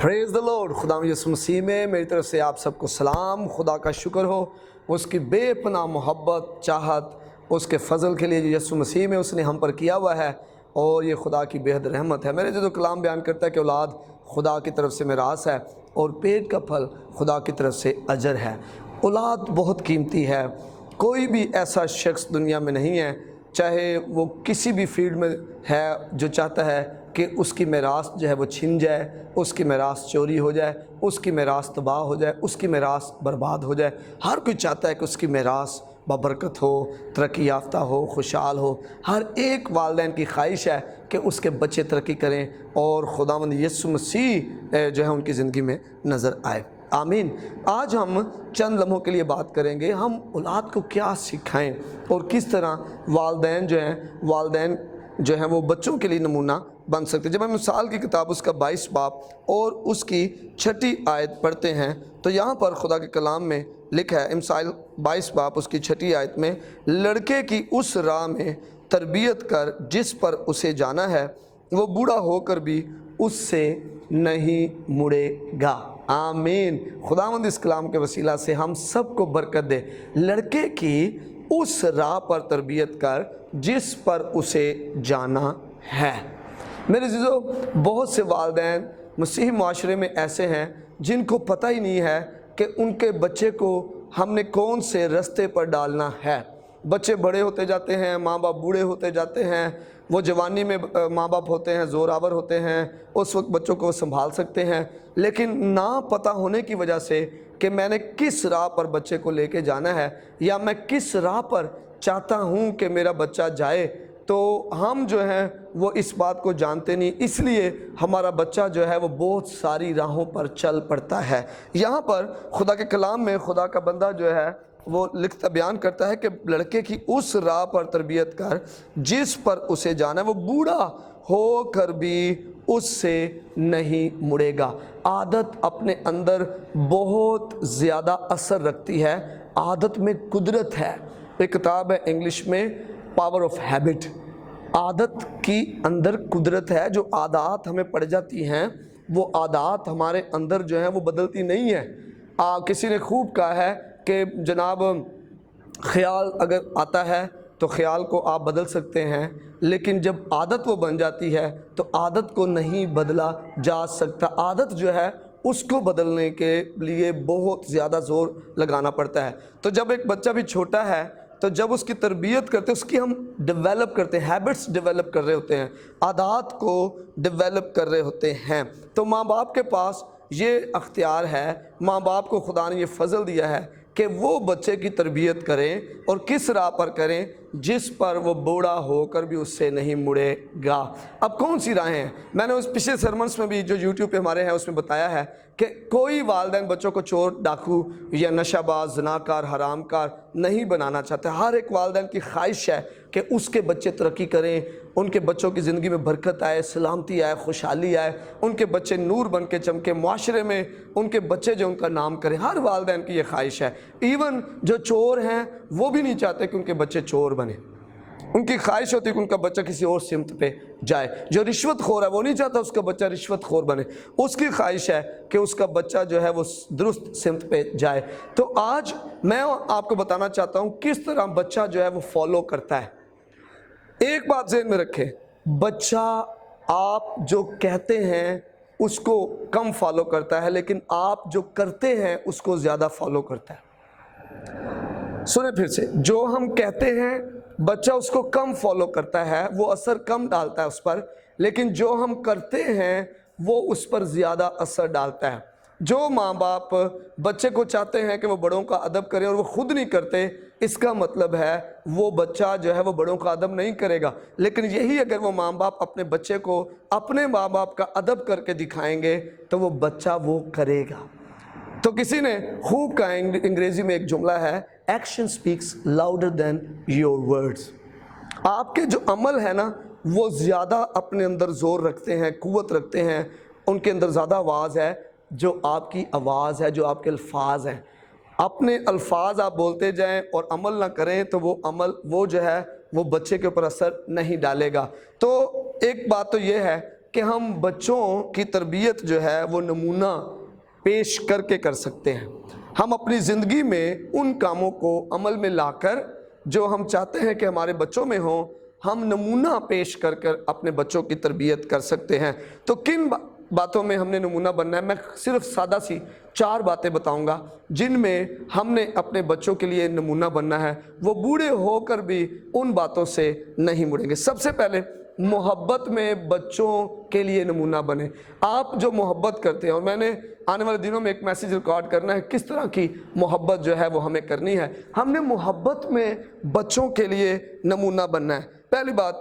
پریز دی lord. خدا یسوع مسیح میں میری طرف سے آپ سب کو سلام۔ خدا کا شکر ہو اس کی بے پناہ محبت، چاہت، اس کے فضل کے لیے جو یسوع مسیح میں اس نے ہم پر کیا ہوا ہے، اور یہ خدا کی بے حد رحمت ہے۔ میرے جو کلام بیان کرتا ہے کہ اولاد خدا کی طرف سے میراث ہے اور پیٹ کا پھل خدا کی طرف سے اجر ہے۔ اولاد بہت قیمتی ہے۔ کوئی بھی ایسا شخص دنیا میں نہیں ہے، چاہے وہ کسی بھی فیلڈ میں ہے، جو چاہتا ہے کہ اس کی میراث جو ہے وہ چھن جائے، اس کی میراث چوری ہو جائے، اس کی میراث تباہ ہو جائے، اس کی میراث برباد ہو جائے۔ ہر کوئی چاہتا ہے کہ اس کی میراث بابرکت ہو، ترقی یافتہ ہو، خوشحال ہو۔ ہر ایک والدین کی خواہش ہے کہ اس کے بچے ترقی کریں اور خداوند یسوع مسیح جو ہے ان کی زندگی میں نظر آئے۔ آمین۔ آج ہم چند لمحوں کے لیے بات کریں گے، ہم اولاد کو کیا سکھائیں اور کس طرح والدین جو ہیں وہ بچوں کے لیے نمونہ بن سکتے ہیں۔ جب ہم مثال کی کتاب اس کا 22 باب اور اس کی 6 آیت پڑھتے ہیں تو یہاں پر خدا کے کلام میں لکھا ہے، مثال 22 باب اس کی 6 آیت میں، لڑکے کی اس راہ میں تربیت کر جس پر اسے جانا ہے، وہ بوڑھا ہو کر بھی اس سے نہیں مڑے گا۔ آمین۔ خداوند اس کلام کے وسیلہ سے ہم سب کو برکت دے۔ لڑکے کی اس راہ پر تربیت کر جس پر اسے جانا ہے۔ میرے عزیزو، بہت سے والدین مسیحی معاشرے میں ایسے ہیں جن کو پتہ ہی نہیں ہے کہ ان کے بچے کو ہم نے کون سے رستے پر ڈالنا ہے۔ بچے بڑے ہوتے جاتے ہیں، ماں باپ بوڑھے ہوتے جاتے ہیں، وہ جوانی میں ماں باپ ہوتے ہیں، زور آور ہوتے ہیں، اس وقت بچوں کو سنبھال سکتے ہیں، لیکن نہ پتہ ہونے کی وجہ سے کہ میں نے کس راہ پر بچے کو لے کے جانا ہے یا میں کس راہ پر چاہتا ہوں کہ میرا بچہ جائے، تو ہم جو ہیں وہ اس بات کو جانتے نہیں، اس لیے ہمارا بچہ جو ہے وہ بہت ساری راہوں پر چل پڑتا ہے۔ یہاں پر خدا کے کلام میں خدا کا بندہ جو ہے وہ لکھتا بیان کرتا ہے کہ لڑکے کی اس راہ پر تربیت کر جس پر اسے جانا ہے، وہ بوڑھا ہو کر بھی اس سے نہیں مڑے گا۔ عادت اپنے اندر بہت زیادہ اثر رکھتی ہے۔ عادت میں قدرت ہے۔ ایک کتاب ہے انگلش میں پاور آف ہیبٹ۔ عادت کی اندر قدرت ہے۔ جو عادات ہمیں پڑ جاتی ہیں وہ عادات ہمارے اندر جو ہیں وہ بدلتی نہیں ہیں۔ کسی نے خوب کہا ہے کہ جناب خیال اگر آتا ہے تو خیال کو آپ بدل سکتے ہیں، لیکن جب عادت وہ بن جاتی ہے تو عادت کو نہیں بدلا جا سکتا۔ عادت جو ہے اس کو بدلنے کے لیے بہت زیادہ زور لگانا پڑتا ہے۔ تو جب ایک بچہ بھی چھوٹا ہے تو جب اس کی تربیت کرتے اس کی ہم ڈیولپ کرتے ہیں، ہیبٹس ڈیولپ کر رہے ہوتے ہیں، عادات کو ڈیولپ کر رہے ہوتے ہیں، تو ماں باپ کے پاس یہ اختیار ہے، ماں باپ کو خدا نے یہ فضل دیا ہے کہ وہ بچے کی تربیت کریں اور کس راہ پر کریں جس پر وہ بوڑھا ہو کر بھی اس سے نہیں مڑے گا۔ اب کون سی راہیں ہیں؟ میں نے اس پچھلے سرمنس میں بھی جو یوٹیوب پہ ہمارے ہیں اس میں بتایا ہے کہ کوئی والدین بچوں کو چور، ڈاکو یا نشہ باز، زناکار، حرام کار نہیں بنانا چاہتے۔ ہر ایک والدین کی خواہش ہے کہ اس کے بچے ترقی کریں، ان کے بچوں کی زندگی میں برکت آئے، سلامتی آئے، خوشحالی آئے، ان کے بچے نور بن کے چمکے، معاشرے میں ان کے بچے جو ان کا نام کریں۔ ہر والدین کی یہ خواہش ہے۔ ایون جو چور ہیں وہ بھی نہیں چاہتے کہ ان کے بچے چور بنیں، ان کی خواہش ہوتی ہے کہ ان کا بچہ کسی اور سمت پہ جائے۔ جو رشوت خور ہے وہ نہیں چاہتا اس کا بچہ رشوت خور بنے، اس کی خواہش ہے کہ اس کا بچہ جو ہے وہ درست سمت پہ جائے۔ تو آج میں آپ کو بتانا چاہتا ہوں کس طرح بچہ جو ہے وہ فالو کرتا ہے۔ ایک بات ذہن میں رکھیں، بچہ آپ جو کہتے ہیں اس کو کم فالو کرتا ہے، لیکن آپ جو کرتے ہیں اس کو زیادہ فالو کرتا ہے۔ سنیں پھر سے، جو ہم کہتے ہیں بچہ اس کو کم فالو کرتا ہے، وہ اثر کم ڈالتا ہے اس پر، لیکن جو ہم کرتے ہیں وہ اس پر زیادہ اثر ڈالتا ہے۔ جو ماں باپ بچے کو چاہتے ہیں کہ وہ بڑوں کا ادب کرے اور وہ خود نہیں کرتے، اس کا مطلب ہے وہ بچہ جو ہے وہ بڑوں کا ادب نہیں کرے گا۔ لیکن یہی اگر وہ ماں باپ اپنے بچے کو اپنے ماں باپ کا ادب کر کے دکھائیں گے تو وہ بچہ وہ کرے گا۔ تو کسی نے خوب کہا، انگریزی میں ایک جملہ ہے، action speaks louder than your words. آپ کے جو عمل ہے نا وہ زیادہ اپنے اندر زور رکھتے ہیں، قوت رکھتے ہیں، ان کے اندر زیادہ آواز ہے جو آپ کی آواز ہے، جو آپ کے الفاظ ہیں۔ اپنے الفاظ آپ بولتے جائیں اور عمل نہ کریں تو وہ عمل وہ جو ہے وہ بچے کے اوپر اثر نہیں ڈالے گا۔ تو ایک بات تو یہ ہے کہ ہم بچوں کی تربیت جو ہے وہ نمونہ پیش کر کے کر سکتے ہیں۔ ہم اپنی زندگی میں ان کاموں کو عمل میں لا کر جو ہم چاہتے ہیں کہ ہمارے بچوں میں ہوں، ہم نمونہ پیش کر کر اپنے بچوں کی تربیت کر سکتے ہیں۔ تو کن باتوں میں ہم نے نمونہ بننا ہے؟ میں صرف سادہ سی 4 باتیں بتاؤں گا جن میں ہم نے اپنے بچوں کے لیے نمونہ بننا ہے، وہ بوڑھے ہو کر بھی ان باتوں سے نہیں مڑیں گے۔ سب سے پہلے محبت میں بچوں کے لیے نمونہ بنے۔ آپ جو محبت کرتے ہیں، اور میں نے آنے والے دنوں میں ایک میسیج ریکارڈ کرنا ہے کس طرح کی محبت جو ہے وہ ہمیں کرنی ہے، ہم نے محبت میں بچوں کے لیے نمونہ بننا ہے۔ پہلی بات،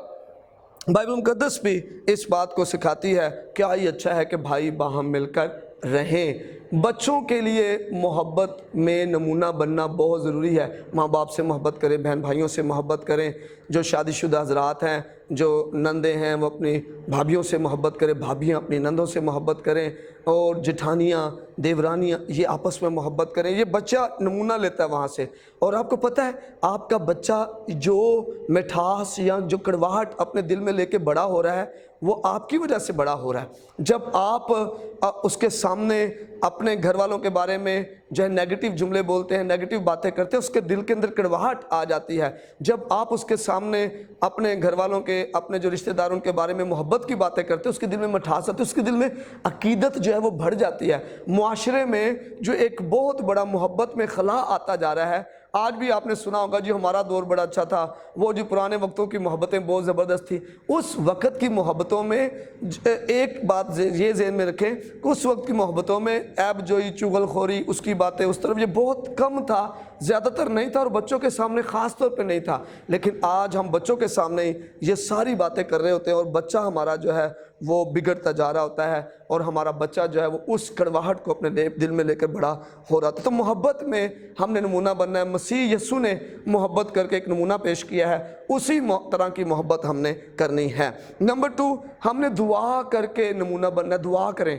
بائبل مقدس بھی اس بات کو سکھاتی ہے، کیا ہی اچھا ہے کہ بھائی باہم مل کر رہیں۔ بچوں کے لیے محبت میں نمونہ بننا بہت ضروری ہے۔ ماں باپ سے محبت کریں، بہن بھائیوں سے محبت کریں، جو شادی شدہ حضرات ہیں، جو نندیں ہیں وہ اپنی بھابھیوں سے محبت کریں، بھابھیاں اپنی نندوں سے محبت کریں، اور جٹھانیاں دیورانیاں یہ آپس میں محبت کریں۔ یہ بچہ نمونہ لیتا ہے وہاں سے، اور آپ کو پتہ ہے آپ کا بچہ جو مٹھاس یا جو کڑواہٹ اپنے دل میں لے کے بڑا ہو رہا ہے وہ آپ کی وجہ سے بڑا ہو رہا ہے۔ جب آپ اس کے سامنے اپنے گھر والوں کے بارے میں جو ہے نیگیٹو جملے بولتے ہیں، نیگیٹو باتیں کرتے ہیں، اس کے دل کے اندر کڑواہٹ آ جاتی ہے۔ جب آپ اس کے سامنے اپنے گھر والوں کے، اپنے جو رشتہ داروں کے بارے میں محبت کی باتیں کرتے ہیں، اس کے دل میں مٹھاس آتی ہے، اس کے دل میں عقیدت جو ہے وہ بڑھ جاتی ہے۔ معاشرے میں جو ایک بہت بڑا محبت میں خلا آتا جا رہا ہے۔ آج بھی آپ نے سنا ہوگا جی ہمارا دور بڑا اچھا تھا، وہ جو پرانے وقتوں کی محبتیں بہت زبردست تھی۔ اس وقت کی محبتوں میں ایک بات یہ ذہن میں رکھیں کہ اس وقت کی محبتوں میں عیب جوئی، چغل خوری، اس کی باتیں اس طرف یہ بہت کم تھا، زیادہ تر نہیں تھا، اور بچوں کے سامنے خاص طور پہ نہیں تھا۔ لیکن آج ہم بچوں کے سامنے یہ ساری باتیں کر رہے ہوتے ہیں، اور بچہ ہمارا جو ہے وہ بگڑتا جا رہا ہوتا ہے، اور ہمارا بچہ جو ہے وہ اس کڑواہٹ کو اپنے دل میں لے کر بڑا ہو رہا تھا۔ تو محبت میں ہم نے نمونہ بننا ہے۔ مسیح یسوع نے محبت کر کے ایک نمونہ پیش کیا ہے، اسی طرح کی محبت ہم نے کرنی ہے۔ نمبر 2، ہم نے دعا کر کے نمونہ بننا ہے۔ دعا کریں،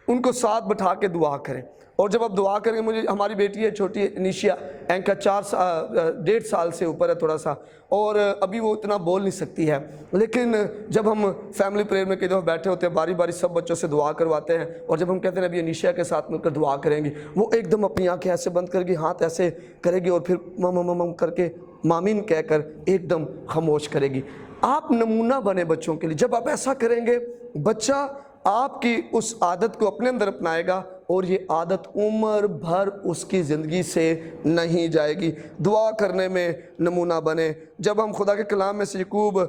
ان کو ساتھ بٹھا کے دعا کریں۔ اور جب آپ دعا کریں، مجھے ہماری بیٹی ہے چھوٹی انیشیا، اینکا 1.5 سال سے اوپر ہے تھوڑا سا، اور ابھی وہ اتنا بول نہیں سکتی ہے، لیکن جب ہم فیملی پریئر میں کئی دفعہ بیٹھے ہوتے ہیں، باری باری سب بچوں سے دعا کرواتے ہیں، اور جب ہم کہتے ہیں ابھی انیشیا کے ساتھ مل کر دعا کریں گی، وہ ایک دم اپنی آنکھیں ایسے بند کر گی، ہاتھ ایسے کرے گی، اور پھر مم کر کے مامین کہہ کر ایک دم خاموش کرے گی۔ آپ نمونہ بنے بچوں کے لیے۔ جب آپ ایسا کریں گے، بچہ آپ کی اس عادت کو اپنے اندر اپنائے گا، اور یہ عادت عمر بھر اس کی زندگی سے نہیں جائے گی۔ دعا کرنے میں نمونہ بنے۔ جب ہم خدا کے کلام میں سے یعقوب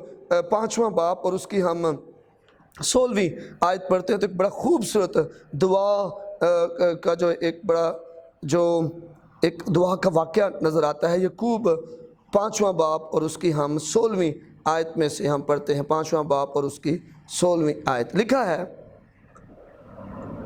5واں باب اور اس کی ہم 16ویں آیت پڑھتے ہیں، تو ایک بڑا خوبصورت دعا کا جو ایک دعا کا واقعہ نظر آتا ہے۔ یعقوب 5واں باب اور اس کی ہم 16ویں آیت میں سے ہم پڑھتے ہیں۔ 5واں باب اور اس کی 16ویں آیت لکھا ہے،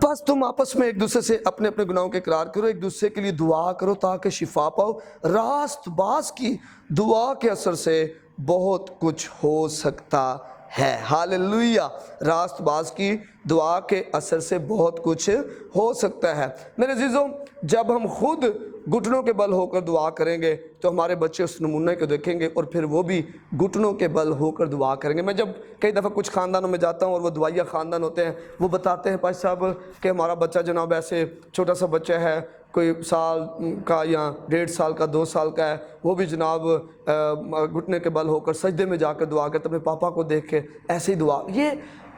پس تم آپس میں ایک دوسرے سے اپنے اپنے گناہوں کے اقرار کرو، ایک دوسرے کے لیے دعا کرو تاکہ شفا پاؤ۔ راست باز کی دعا کے اثر سے بہت کچھ ہو سکتا ہے۔ ہاللویہ! راست باز کی دعا کے اثر سے بہت کچھ ہو سکتا ہے۔ میرے عزیزوں، جب ہم خود گھٹنوں کے بل ہو کر دعا کریں گے تو ہمارے بچے اس نمونے کو دیکھیں گے، اور پھر وہ بھی گھٹنوں کے بل ہو کر دعا کریں گے۔ میں جب کئی دفعہ کچھ خاندانوں میں جاتا ہوں، اور وہ دعائیا خاندان ہوتے ہیں، وہ بتاتے ہیں پاش صاحب کہ ہمارا بچہ جناب ایسے چھوٹا سا بچہ ہے، کوئی سال کا یا 1.5 سال کا، 2 سال کا ہے، وہ بھی جناب گھٹنے کے بل ہو کر سجدے میں جا کر دعا کرتے، اپنے پاپا کو دیکھ کے ایسے ہی دعا۔ یہ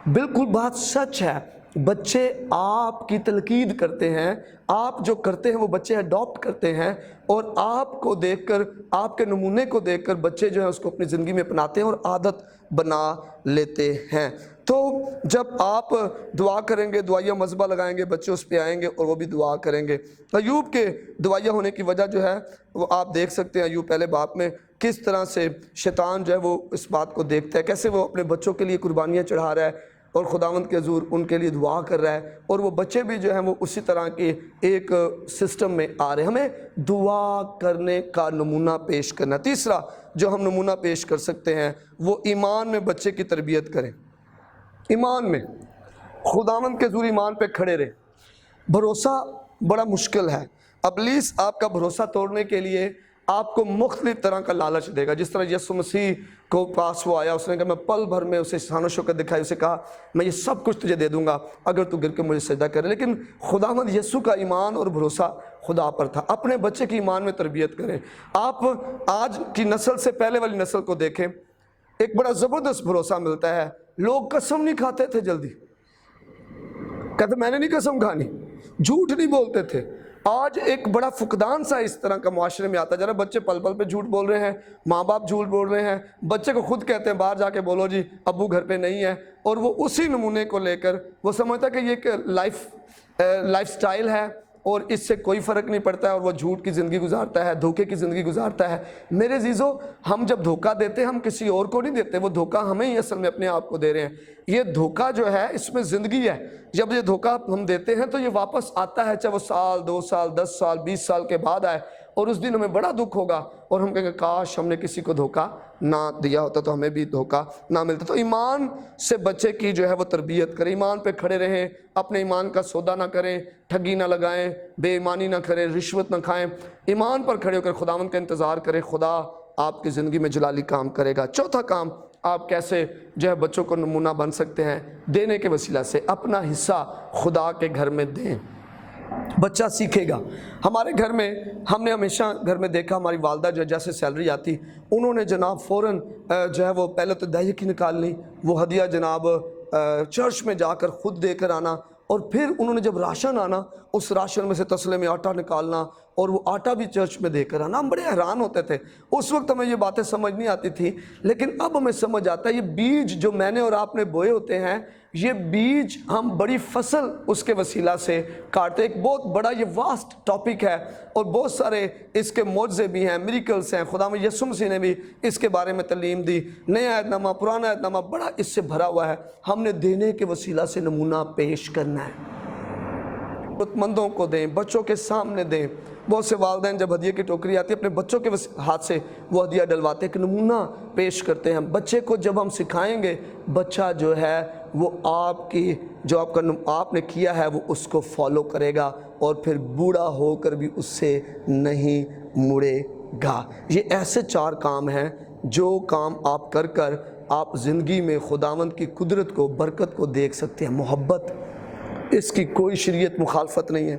بالکل بات سچ ہے۔ بچے آپ کی تلقید کرتے ہیں، آپ جو کرتے ہیں وہ بچے اڈاپٹ کرتے ہیں، اور آپ کو دیکھ کر، آپ کے نمونے کو دیکھ کر بچے جو ہیں اس کو اپنی زندگی میں اپناتے ہیں اور عادت بنا لیتے ہیں۔ تو جب آپ دعا کریں گے، دعائیہ مذبح لگائیں گے، بچے اس پہ آئیں گے اور وہ بھی دعا کریں گے۔ ایوب کے دعائیہ ہونے کی وجہ جو ہے وہ آپ دیکھ سکتے ہیں ایوب پہلے باب میں، کس طرح سے شیطان جو ہے وہ اس بات کو دیکھتا ہے، کیسے وہ اپنے بچوں کے لیے قربانیاں چڑھا رہا ہے، اور خداوند کے حضور ان کے لیے دعا کر رہا ہے، اور وہ بچے بھی جو ہیں وہ اسی طرح کے ایک سسٹم میں آ رہے ہیں۔ ہمیں دعا کرنے کا نمونہ پیش کرنا۔ تیسرا جو ہم نمونہ پیش کر سکتے ہیں وہ ایمان میں بچے کی تربیت کریں۔ ایمان میں خداوند کے حضور ایمان پہ کھڑے رہیں۔ بھروسہ بڑا مشکل ہے۔ ابلیس آپ کا بھروسہ توڑنے کے لیے آپ کو مختلف طرح کا لالچ دے گا. جس طرح یسوع مسیح کو پاس وہ آیا, اس نے کہا میں پل بھر میں اسے احسان و شکر دکھائی, اسے کہا میں یہ سب کچھ تجھے دے دوں گا اگر تو گر کے مجھے سجدہ کرے. لیکن خداوند یسوع کا ایمان اور بھروسہ خدا پر تھا. اپنے بچے کی ایمان میں تربیت کریں. آپ آج کی نسل سے پہلے والی نسل کو دیکھیں, ایک بڑا زبردست بھروسہ ملتا ہے. لوگ قسم نہیں کھاتے تھے جلدی, کہتے میں نے نہیں قسم کھانی, جھوٹ نہیں بولتے تھے. آج ایک بڑا فقدان سا اس طرح کا معاشرے میں آتا ہے. ذرا بچے پل پل پہ جھوٹ بول رہے ہیں, ماں باپ جھوٹ بول رہے ہیں, بچے کو خود کہتے ہیں باہر جا کے بولو جی ابو گھر پہ نہیں ہے, اور وہ اسی نمونے کو لے کر وہ سمجھتا ہے کہ یہ ایک لائف سٹائل ہے اور اس سے کوئی فرق نہیں پڑتا ہے, اور وہ جھوٹ کی زندگی گزارتا ہے, دھوکے کی زندگی گزارتا ہے. میرے عزیزو, ہم جب دھوکہ دیتے ہیں ہم کسی اور کو نہیں دیتے, وہ دھوکہ ہمیں ہی اصل میں اپنے آپ کو دے رہے ہیں. یہ دھوکہ جو ہے اس میں زندگی ہے. جب یہ دھوکہ ہم دیتے ہیں تو یہ واپس آتا ہے, چاہے وہ سال 2 سال 10 سال 20 سال کے بعد آئے, اور اس دن ہمیں بڑا دکھ ہوگا اور ہم کہیں گے کاش ہم نے کسی کو دھوکہ نہ دیا ہوتا تو ہمیں بھی دھوکہ نہ ملتا. تو ایمان سے بچے کی جو ہے وہ تربیت کریں, ایمان پہ کھڑے رہیں, اپنے ایمان کا سودا نہ کریں, ٹھگی نہ لگائیں, بے ایمانی نہ کریں, رشوت نہ کھائیں. ایمان پر کھڑے ہو کر خداوند کا انتظار کریں, خدا آپ کی زندگی میں جلالی کام کرے گا. چوتھا کام, آپ کیسے جو ہے بچوں کو نمونہ بن سکتے ہیں, دینے کے وسیلہ سے. اپنا حصہ خدا کے گھر میں دیں, بچہ سیکھے گا. ہمارے گھر میں ہم نے ہمیشہ گھر میں دیکھا, ہماری والدہ جو جیسے سیلری آتی انہوں نے جناب فوراً جو ہے وہ پہلے تو دہی کی نکالنی, وہ ہدیہ جناب چرچ میں جا کر خود دے کر آنا, اور پھر انہوں نے جب راشن آنا اس راشن میں سے تسلے میں آٹا نکالنا اور وہ آٹا بھی چرچ میں دے کر آنا. ہم بڑے حیران ہوتے تھے. اس وقت ہمیں یہ باتیں سمجھ نہیں آتی تھی, لیکن اب ہمیں سمجھ آتا ہے یہ بیج جو میں نے اور آپ نے بوئے ہوتے ہیں, یہ بیج ہم بڑی فصل اس کے وسیلہ سے کاٹتے. ایک بہت بڑا یہ واسٹ ٹاپک ہے اور بہت سارے اس کے معجزے بھی ہیں, میریکلز ہیں. خدا میں یسوع مسیح نے بھی اس کے بارے میں تعلیم دی. نیا عہد نامہ پرانا عہد نامہ بڑا اس سے بھرا ہوا ہے. ہم نے دینے کے وسیلہ سے نمونہ پیش کرنا ہے. ضرورت مندوں کو دیں, بچوں کے سامنے دیں. بہت سے والدین جب ہدیے کی ٹوکری آتی ہے اپنے بچوں کے ہاتھ سے وہ ہدیہ ڈلواتے ہیں, ایک نمونہ پیش کرتے ہیں. بچے کو جب ہم سکھائیں گے, بچہ جو ہے وہ آپ کی جو آپ نے کیا ہے وہ اس کو فالو کرے گا, اور پھر بوڑھا ہو کر بھی اس سے نہیں مڑے گا. یہ ایسے 4 کام ہیں جو کام آپ کر کر آپ زندگی میں خداوند کی قدرت کو, برکت کو دیکھ سکتے ہیں. محبت, اس کی کوئی شریعت مخالفت نہیں ہے.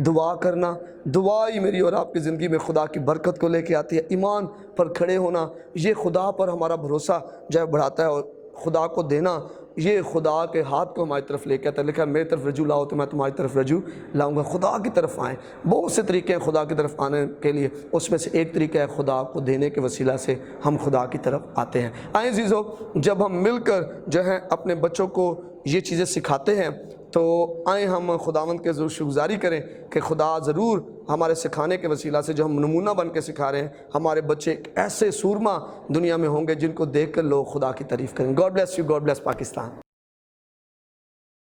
دعا کرنا, دعا ہی میری اور آپ کی زندگی میں خدا کی برکت کو لے کے آتی ہے. ایمان پر کھڑے ہونا, یہ خدا پر ہمارا بھروسہ جو ہے بڑھاتا ہے, اور خدا کو دینا یہ خدا کے ہاتھ کو ہماری طرف لے کے آتا ہے. لکھا میری طرف رجوع لاؤ تو میں تمہاری طرف رجوع لاؤں گا. خدا کی طرف آئیں. بہت سے طریقے ہیں خدا کی طرف آنے کے لیے, اس میں سے ایک طریقہ ہے خدا کو دینے کے وسیلہ سے ہم خدا کی طرف آتے ہیں. آئیں عزیزو, جب ہم مل کر جو ہے اپنے بچوں کو یہ چیزیں سکھاتے ہیں تو آئیں ہم خداوند کے ضرور شکرگزاری کریں کہ خدا ضرور ہمارے سکھانے کے وسیلہ سے جو ہم نمونہ بن کے سکھا رہے ہیں, ہمارے بچے ایک ایسے سورما دنیا میں ہوں گے جن کو دیکھ کر لوگ خدا کی تعریف کریں. God bless you, God bless Pakistan.